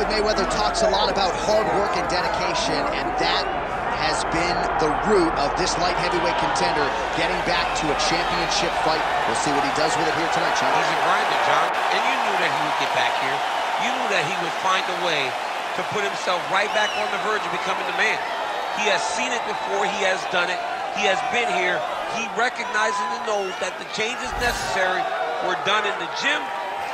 Floyd Mayweather talks a lot about hard work and dedication, and that has been the root of this light heavyweight contender getting back to a championship fight. We'll see what he does with it here tonight, John. He's a grinder, John, and you knew that he would get back here. You knew that he would find a way to put himself right back on the verge of becoming the man. He has seen it before. He has done it. He has been here. He recognizes and knows that the changes necessary were done in the gym.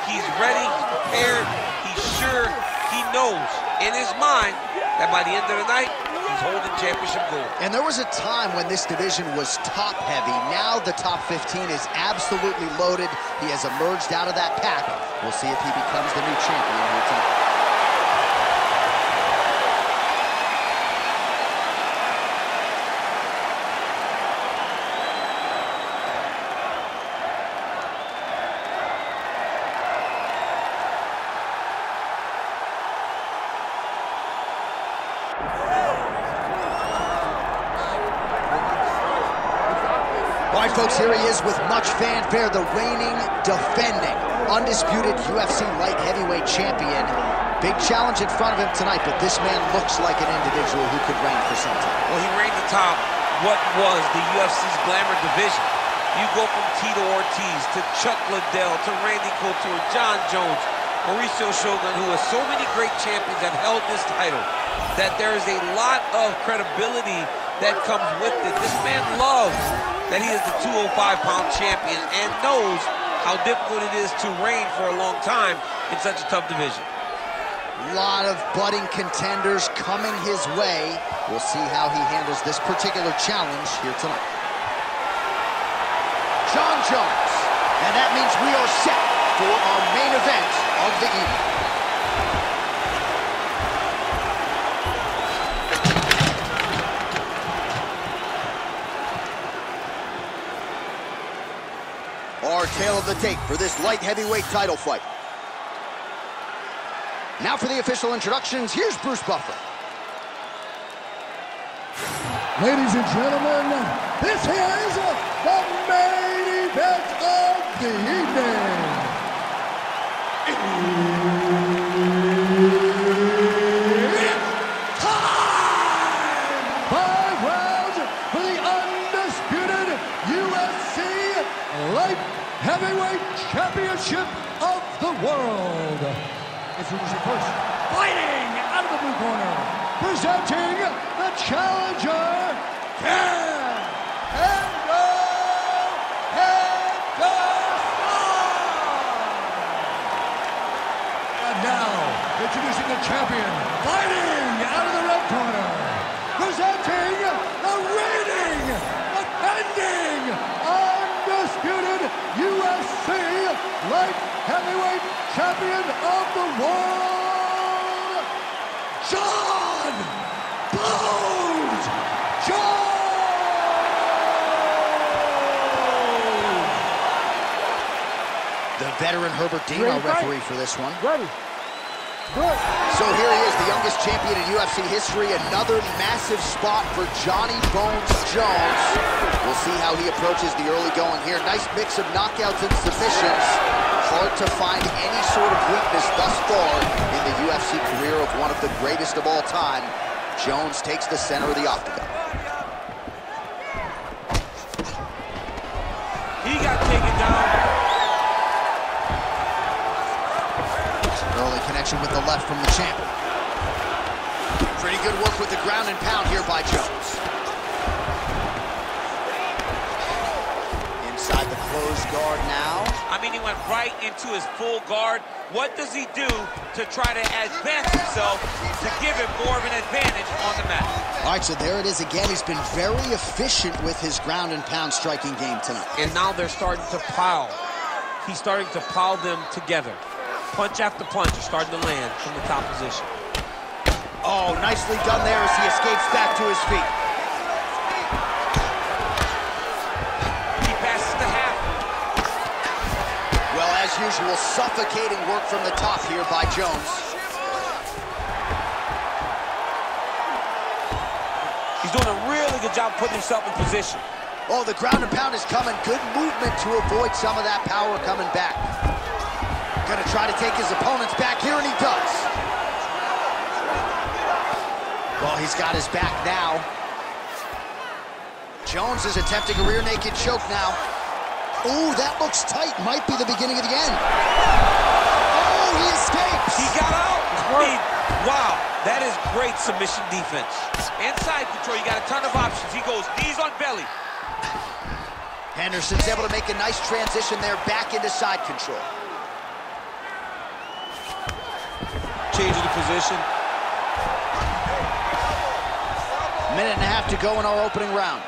He's ready, he's prepared, he's sure, he knows in his mind that by the end of the night, he's holding championship gold. And there was a time when this division was top heavy. Now the top 15 is absolutely loaded. He has emerged out of that pack. We'll see if he becomes the new champion here tonight. All right, folks, here he is with much fanfare, the reigning, defending, undisputed UFC light heavyweight champion. Big challenge in front of him tonight, but this man looks like an individual who could reign for some time. Well, he reigned atop what was the UFC's glamour division. You go from Tito Ortiz to Chuck Liddell to Randy Couture, John Jones, Mauricio Shogun, who has so many great champions that held this title, that there is a lot of credibility that comes with it. This man loves that he is the 205-pound champion and knows how difficult it is to reign for a long time in such a tough division. A lot of budding contenders coming his way. We'll see how he handles this particular challenge here tonight. Jon Jones, and that means we are set for our main event of the evening. Our tale of the tape for this light heavyweight title fight. Now for the official introductions, here's Bruce Buffer. Ladies and gentlemen, this is the main event of the evening. It's time! 5 rounds for the undisputed UFC Light Heavyweight Championship of the world. Introducing first, fighting out of the blue corner, presenting the challenger, Henderson. And now, introducing the champion, fighting out of the red corner, presenting the reigning, defending, undisputed UFC Light Heavyweight Champion of the world, Jon Jones! The veteran Herbert Dean, our referee for this one. Ready. Good. So here he is, the youngest champion in UFC history. Another massive spot for Johnny Bones Jones. We'll see how he approaches the early going here. Nice mix of knockouts and submissions. Hard to find any sort of weakness thus far in the UFC career of one of the greatest of all time. Jones takes the center of the octagon. He got taken down. Early connection with the left from the champ. Pretty good work with the ground and pound here by Jones. Inside the closed guard now. I mean, he went right into his full guard. What does he do to try to advance himself to give him more of an advantage on the mat? All right, so there it is again. He's been very efficient with his ground and pound striking game tonight. And now they're starting to pile. He's starting to pile them together. Punch after punch is starting to land from the top position. Oh, nicely done there as he escapes back to his feet. He passes the half. Well, as usual, suffocating work from the top here by Jones. He's doing a really good job putting himself in position. Oh, the ground and pound is coming. Good movement to avoid some of that power coming back. Gonna try to take his opponents back here, and he does. Well, he's got his back now. Jones is attempting a rear naked choke now. Ooh, that looks tight. Might be the beginning of the end. Oh, he escapes. He got out. I mean, wow, that is great submission defense. And side control, you got a ton of options. He goes knees on belly. Henderson's able to make a nice transition there back into side control. Changing the position. Minute and a half to go in our opening round.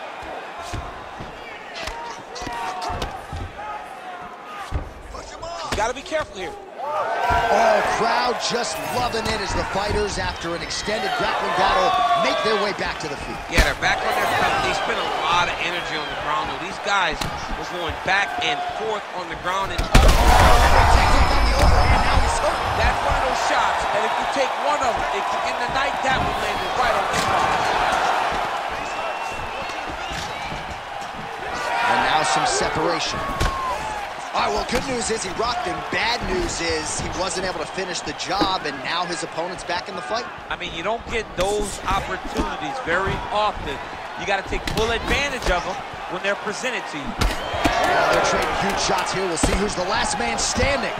Got to be careful here. Oh, crowd just loving it as the fighters, after an extended grappling battle, make their way back to the feet. Yeah, they're back on their feet. They spent a lot of energy on the ground, though. These guys were going back and forth on the ground. And that's one of those shots that if you take one of them, in the night, that one landed right on the spot. And now some separation. All right, well, good news is he rocked him. Bad news is he wasn't able to finish the job, and now his opponent's back in the fight. I mean, you don't get those opportunities very often. You got to take full advantage of them when they're presented to you. Yeah, they're trading huge shots here. We'll see who's the last man standing.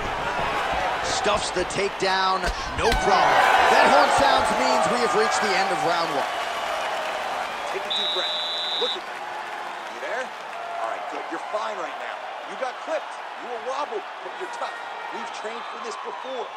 Stuffs the takedown, no problem. That horn sounds means we have reached the end of round one. Take a deep breath. Look at me. You there? All right, good. You're fine right now. You got clipped. You were wobbled, but you're tough. We've trained for this before.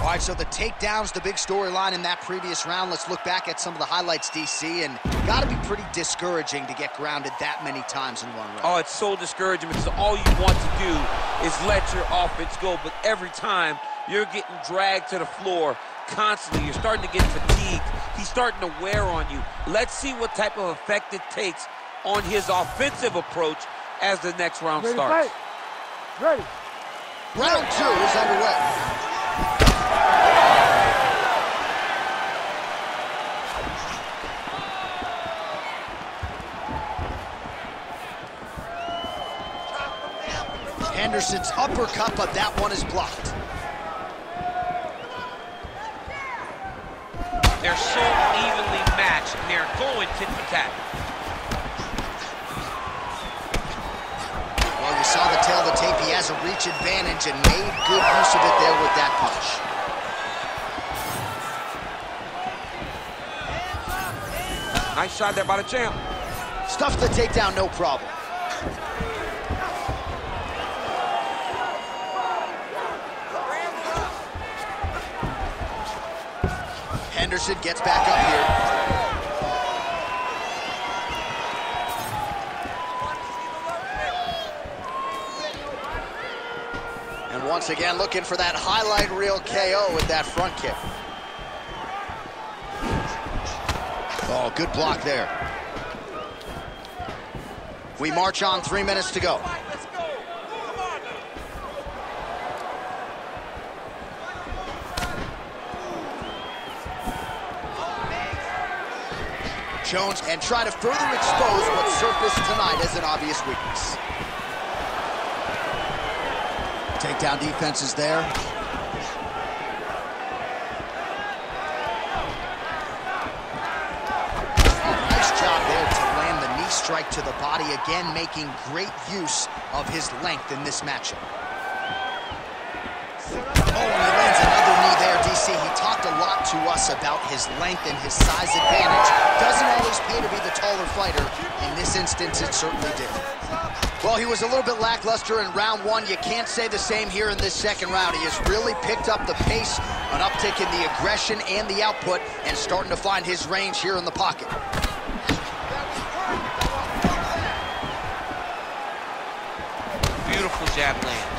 All right, so the takedown's the big storyline in that previous round. Let's look back at some of the highlights, DC, and got to be pretty discouraging to get grounded that many times in one round. Oh, it's so discouraging because all you want to do is let your offense go, but every time you're getting dragged to the floor constantly. You're starting to get fatigued. He's starting to wear on you. Let's see what type of effect it takes on his offensive approach as the next round starts. Ready. Round two is underway. Henderson's uppercut, but that one is blocked. They're so evenly matched, and they're going tit for tat. Well, you saw the tail of the tape. He has a reach advantage and made good use of it there with that punch. Nice shot there by the champ. Stuffed the takedown, no problem. Henderson gets back up here. And once again, looking for that highlight reel KO with that front kick. Oh, good block there. We march on, 3 minutes to go. Jones and try to further expose what surfaced tonight as an obvious weakness. Takedown defense is there. Nice job there to land the knee strike to the body, again making great use of his length in this matchup. Oh, and he lands another knee there, DC. He talked a lot to us about his length and his size advantage. Doesn't always pay to be the taller fighter. In this instance, it certainly did. Well, he was a little bit lackluster in round one. You can't say the same here in this second round. He has really picked up the pace, an uptick in the aggression and the output, and starting to find his range here in the pocket. Beautiful jab lands.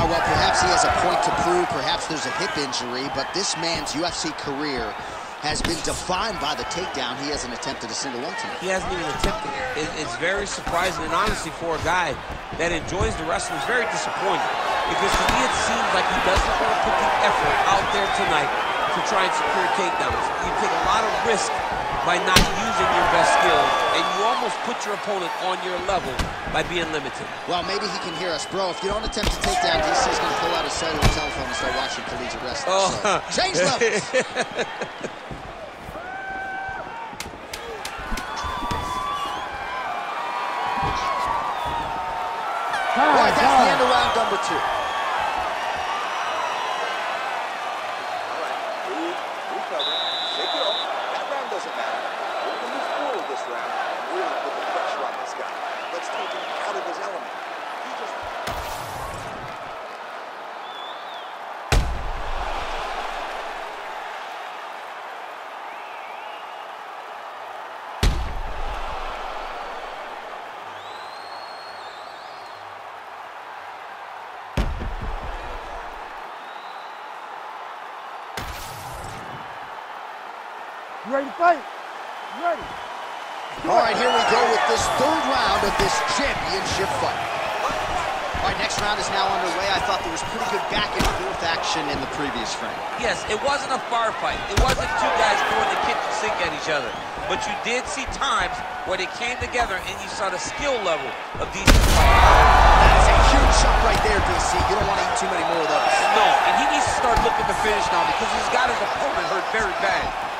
Well, perhaps he has a point to prove. Perhaps there's a hip injury, but this man's UFC career has been defined by the takedown. He hasn't attempted a single one tonight. He hasn't even attempted it. It's very surprising, and honestly, for a guy that enjoys the wrestling, it's very disappointing. Because to me, it seems like he doesn't want to put the effort out there tonight to try and secure takedowns. You take a lot of risk by not using your best skills, and you almost put your opponent on your level by being limited. Well, maybe he can hear us. Bro, if you don't attempt to take down, DC is going to pull out his cellular telephone and start watching collegiate wrestling. Oh. So, change levels. All right, that's the end of round number 2. All right, move cover. Shake it off. That round doesn't matter. We're going to move forward this round and really put the pressure on this guy. Let's take him out of his element. He just... You ready to fight? You ready? All right, here we go with this 3rd round of this championship fight. All right, next round is now underway. I thought there was pretty good back and forth action in the previous frame. Yes, it wasn't a firefight. It wasn't two guys throwing the kitchen sink at each other. But you did see times where they came together and you saw the skill level of these two fighters. That is a huge shot right there, DC. You don't want to eat too many more of those. No, and he needs to start looking to finish now because he's got his opponent hurt very bad.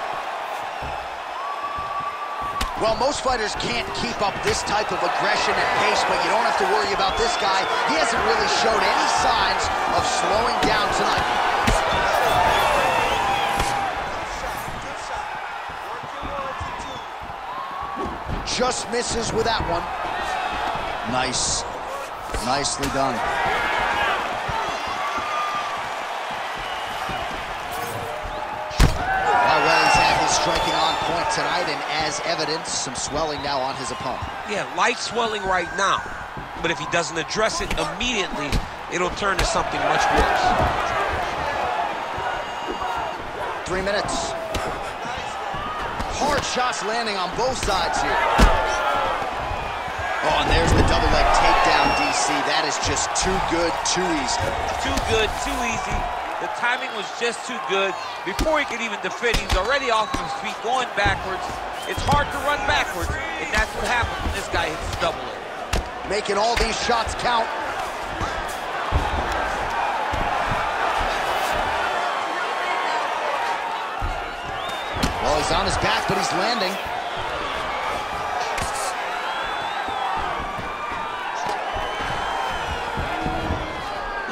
Well, most fighters can't keep up this type of aggression and pace, but you don't have to worry about this guy. He hasn't really showed any signs of slowing down tonight. Just misses with that one. Nice. Nicely done. Striking on point tonight, and as evidence, some swelling now on his opponent. Yeah, light swelling right now, but if he doesn't address it immediately, it'll turn to something much worse. 3 minutes. Hard shots landing on both sides here. Oh, and there's the double leg takedown, DC. That is just too good, too easy. Too good, too easy. The timing was just too good. Before he could even defend, he's already off of his feet, going backwards. It's hard to run backwards, and that's what happens when this guy hits double leg. Making all these shots count. Well, he's on his back, but he's landing.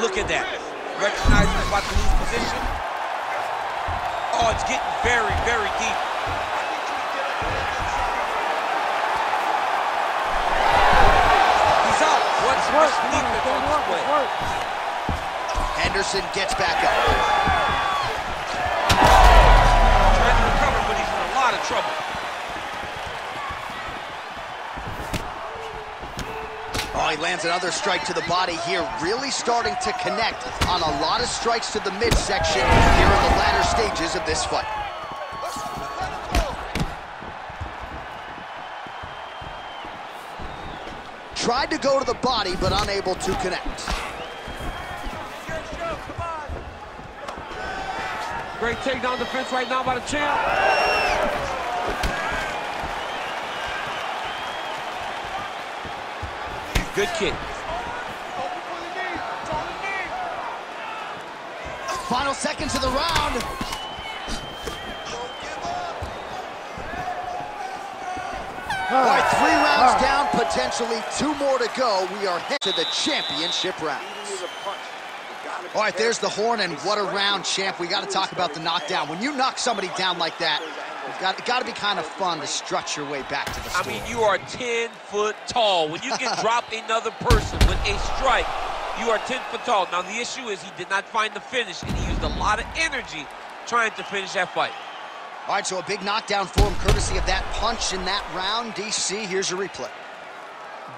Look at that. Recognizing he's about to lose position. Oh, it's getting very, very deep. He's out. What's defense on display? Henderson gets back up. Trying to recover, but he's in a lot of trouble. Oh, he lands another strike to the body here, really starting to connect on a lot of strikes to the midsection here in the latter stages of this fight. Tried to go to the body, but unable to connect. Great takedown defense right now by the champ. Good kick. Final seconds of the round. All right, 3 rounds down, potentially 2 more to go. We are headed to the championship rounds. All right, there's the horn, and what a round, champ. We got to talk about the knockdown. When you knock somebody down like that, it's got to be kind of fun to strut your way back to the store. I mean, you are 10 foot tall. When you can drop another person with a strike, you are 10 foot tall. Now, the issue is he did not find the finish, and he used a lot of energy trying to finish that fight. All right, so a big knockdown for him, courtesy of that punch in that round. DC, here's your replay.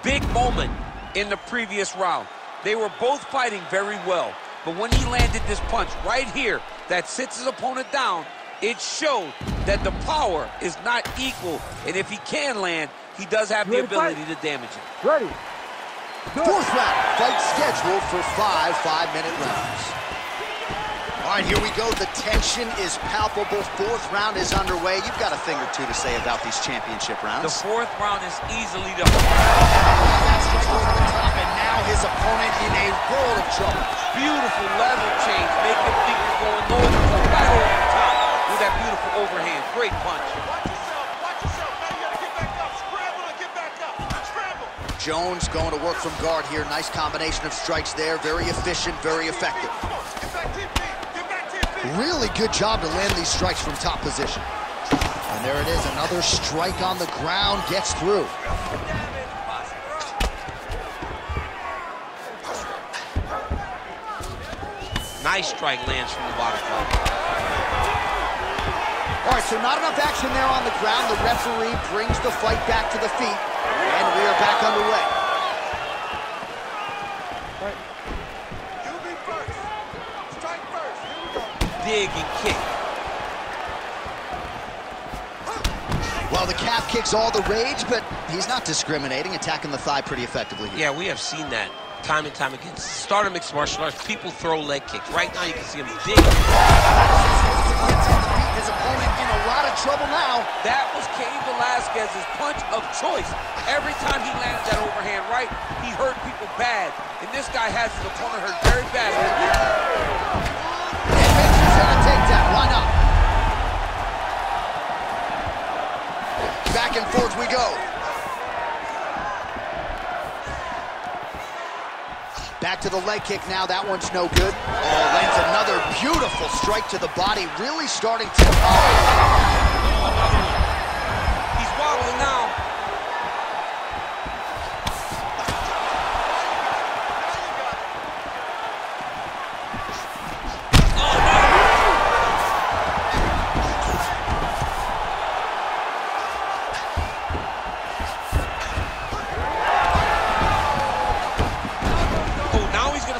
Big moment in the previous round. They were both fighting very well, but when he landed this punch right here that sits his opponent down, it showed that the power is not equal, and if he can land, he does have the ability to damage him. Ready. 4th round, fight scheduled for 5 5-minute rounds. All All right, here we go. The tension is palpable. Fourth round is underway. You've got a thing or two to say about these championship rounds. The fourth round is easily the That strike over the top, and now his opponent in a world of trouble. beautiful level change. Make him think you're going low, right over the top with that beautiful overhand. Great punch. Watch yourself. Watch yourself. Now you gotta get back up. Scramble and get back up. Scramble. Jones going to work from guard here. Nice combination of strikes there. Very efficient, very effective. Get back to your feet. Get back to your feet. Really good job to land these strikes from top position. And there it is, another strike on the ground, gets through. Nice strike lands from the bottom. All right, so not enough action there on the ground. The referee brings the fight back to the feet, and we are back underway. You be first. Strike first. Here we go. Dig and kick. Well, the calf kick's all the rage, but he's not discriminating, attacking the thigh pretty effectively here. Yeah, we have seen that time and time again. Start of mixed martial arts, people throw leg kicks. Right now you can see him dig. Gets on the feet, his opponent in a lot of trouble now. That was Cain Velasquez's punch of choice. Every time he lands that overhand right, he hurt people bad. And this guy has his opponent hurt very bad. And makes his head a takedown. Why not? Back and forth we go. Back to the leg kick now. That one's no good. Oh, lands another beautiful strike to the body. Really starting to... He's wobbling now.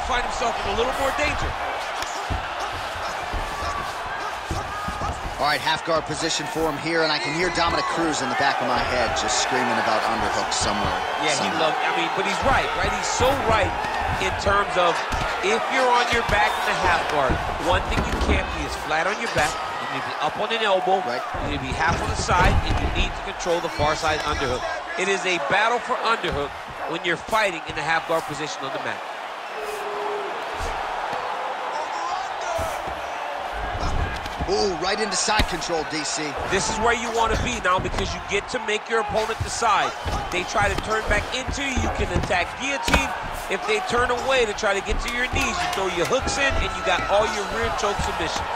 Find himself in a little more danger. All right, half guard position for him here, and I can hear Dominic Cruz in the back of my head just screaming about underhooks somewhere. Yeah, somehow. but he's right? He's so right in terms of if you're on your back in the half guard, one thing you can't be is flat on your back. You need to be up on an elbow. Right. You need to be half on the side, and you need to control the far side underhook. It is a battle for underhook when you're fighting in the half guard position on the mat. Ooh, right into side control, DC. This is where you want to be now because you get to make your opponent decide. They try to turn back into you, you can attack guillotine. If they turn away to try to get to your knees, you throw your hooks in and you got all your rear choke submissions.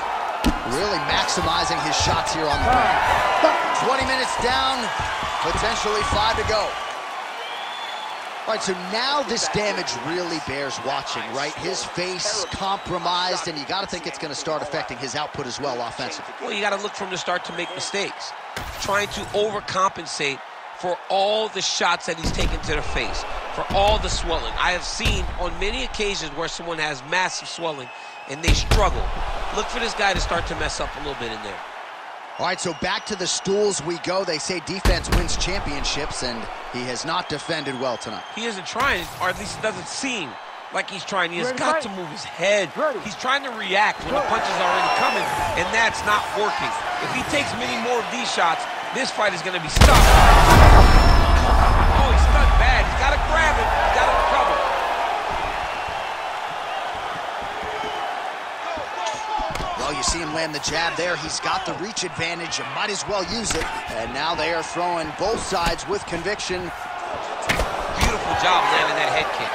Really maximizing his shots here on the ground. 20 minutes down, potentially 5 to go. All right, so now this damage really bears watching, right? His face compromised, and you got to think it's going to start affecting his output as well offensively. Well, you got to look from the start to make mistakes. Trying to overcompensate for all the shots that he's taken to the face, for all the swelling. I have seen on many occasions where someone has massive swelling and they struggle. Look for this guy to start to mess up a little bit in there. All right, so back to the stools we go. They say defense wins championships, and he has not defended well tonight. He isn't trying, or at least it doesn't seem like he's trying. He has got to move his head. He's trying to react when the punch is already coming, and that's not working. If he takes many more of these shots, this fight is going to be stuck. Oh, he's stuck bad. He's got to grab it. He's got to recover. Well, you see him land the jab there. He's got the reach advantage. You might as well use it. And now they are throwing both sides with conviction. Beautiful job landing that head kick.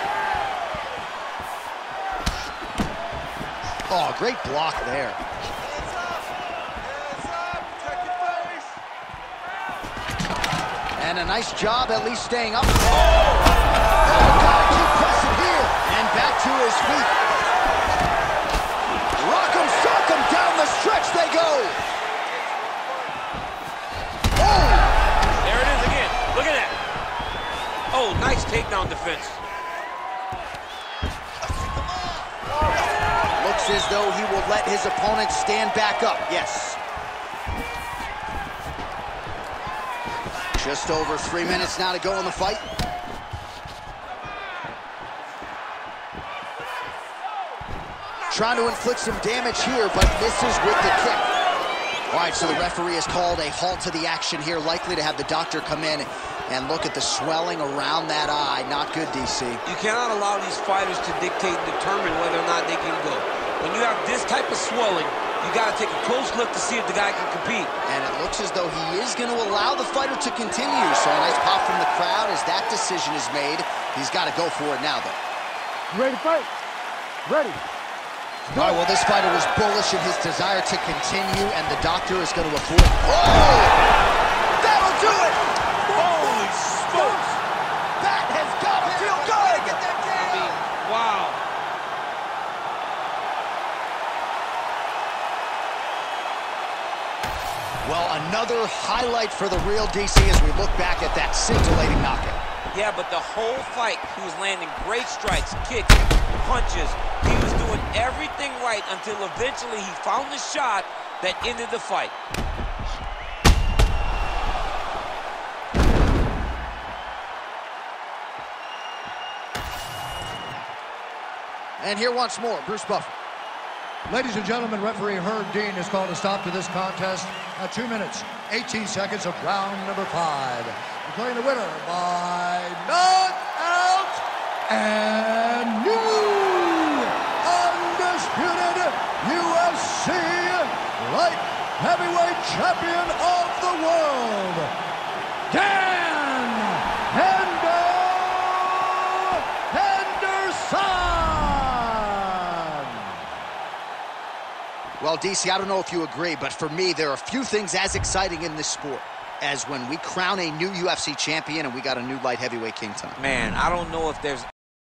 Oh, great block there. And a nice job at least staying up. Oh, gotta keep pressing here. And back to his feet. Rock'em sock'em, down the stretch they go. Oh! There it is again. Look at that. Oh, nice takedown defense. Looks as though he will let his opponent stand back up. Yes. Just over 3 minutes now to go in the fight. trying to inflict some damage here, but misses with the kick. All right, so the referee has called a halt to the action here, likely to have the doctor come in and look at the swelling around that eye. Not good, DC. You cannot allow these fighters to dictate and determine whether or not they can go. When you have this type of swelling, you got to take a close look to see if the guy can compete. And it looks as though he is going to allow the fighter to continue. So a nice pop from the crowd as that decision is made. He's got to go for it now, though. You ready to fight? Ready. All right, well, this fighter was bullish in his desire to continue, and the doctor is going to afford. Oh! That'll do it! Holy smokes! That has got to feel good! Get that I mean, wow. Well, another highlight for the real DC as we look back at that scintillating knockout. Yeah, but the whole fight, he was landing great strikes, kicks, punches. He was doing everything right until eventually he found the shot that ended the fight. And here once more, Bruce Buffer. Ladies and gentlemen, referee Herb Dean has called a stop to this contest at 2 minutes, 18 seconds of round number 5. Declaring the winner by knockout and new undisputed UFC light heavyweight champion of the world, Henderson! Well, DC, I don't know if you agree, but for me, there are few things as exciting in this sport as when we crown a new UFC champion and we got a new light heavyweight king tonight. Man, I don't know if there's